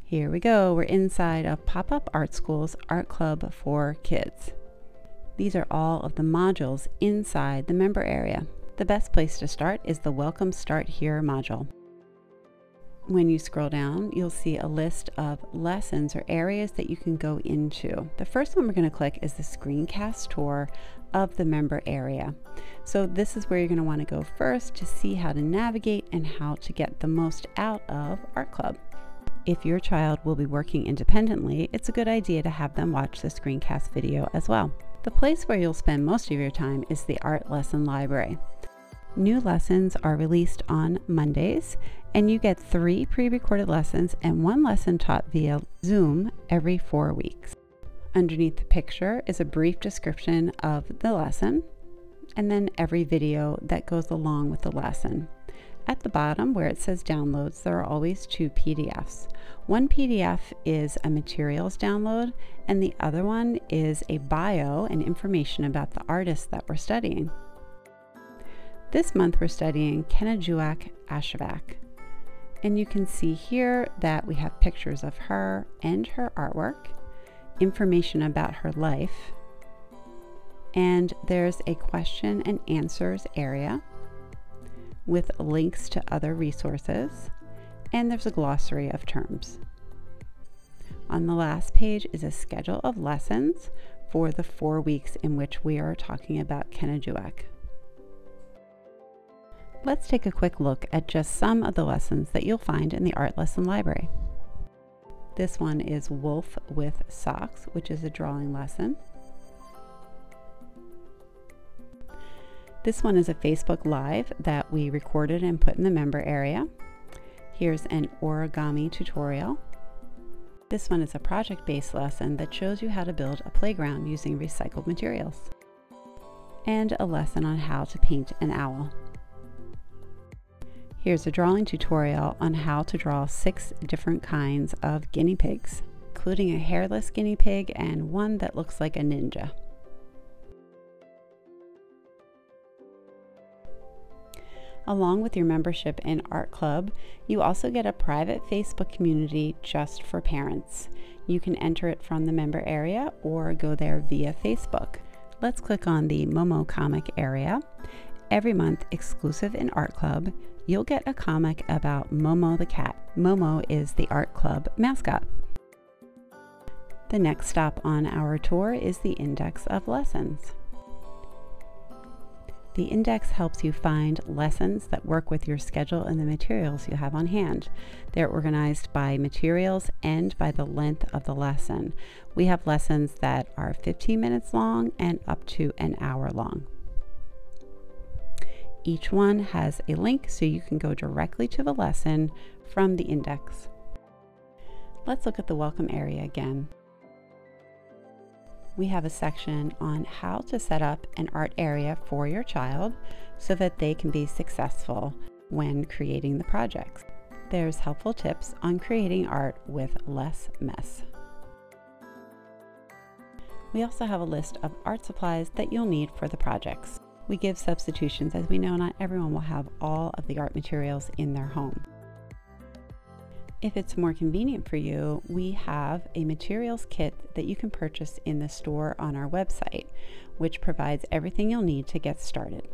Here we go, we're inside of Pop-Up Art School's Art Club for Kids. These are all of the modules inside the member area. The best place to start is the Welcome Start Here module. When you scroll down, you'll see a list of lessons or areas that you can go into. The first one we're going to click is the screencast tour of the member area. So this is where you're going to want to go first to see how to navigate and how to get the most out of Art Club. If your child will be working independently, it's a good idea to have them watch the screencast video as well. The place where you'll spend most of your time is the art lesson library. New lessons are released on Mondays, and you get 3 pre-recorded lessons and 1 lesson taught via Zoom every 4 weeks. Underneath the picture is a brief description of the lesson, and then every video that goes along with the lesson. At the bottom where it says downloads, there are always 2 PDFs. One PDF is a materials download, and the other one is a bio and information about the artist that we're studying. This month we're studying Kenajuak Ashevak, and you can see here that we have pictures of her and her artwork, information about her life, and there's a question and answers area with links to other resources, and there's a glossary of terms. On the last page is a schedule of lessons for the 4 weeks in which we are talking about Kenajuak. Let's take a quick look at just some of the lessons that you'll find in the art lesson library. This one is Wolf with Socks, which is a drawing lesson. This one is a Facebook Live that we recorded and put in the member area. Here's an origami tutorial. This one is a project-based lesson that shows you how to build a playground using recycled materials. And a lesson on how to paint an owl. Here's a drawing tutorial on how to draw 6 different kinds of guinea pigs, including a hairless guinea pig and one that looks like a ninja. Along with your membership in Art Club, you also get a private Facebook community just for parents. You can enter it from the member area or go there via Facebook. Let's click on the Momo comic area. Every month, exclusive in Art Club, you'll get a comic about Momo the cat. Momo is the Art Club mascot. The next stop on our tour is the Index of Lessons. The index helps you find lessons that work with your schedule and the materials you have on hand. They're organized by materials and by the length of the lesson. We have lessons that are 15 minutes long and up to an hour long. Each one has a link so you can go directly to the lesson from the index. Let's look at the welcome area again. We have a section on how to set up an art area for your child so that they can be successful when creating the projects. There's helpful tips on creating art with less mess. We also have a list of art supplies that you'll need for the projects. We give substitutions as we know not everyone will have all of the art materials in their home. If it's more convenient for you, we have a materials kit that you can purchase in the store on our website, which provides everything you'll need to get started.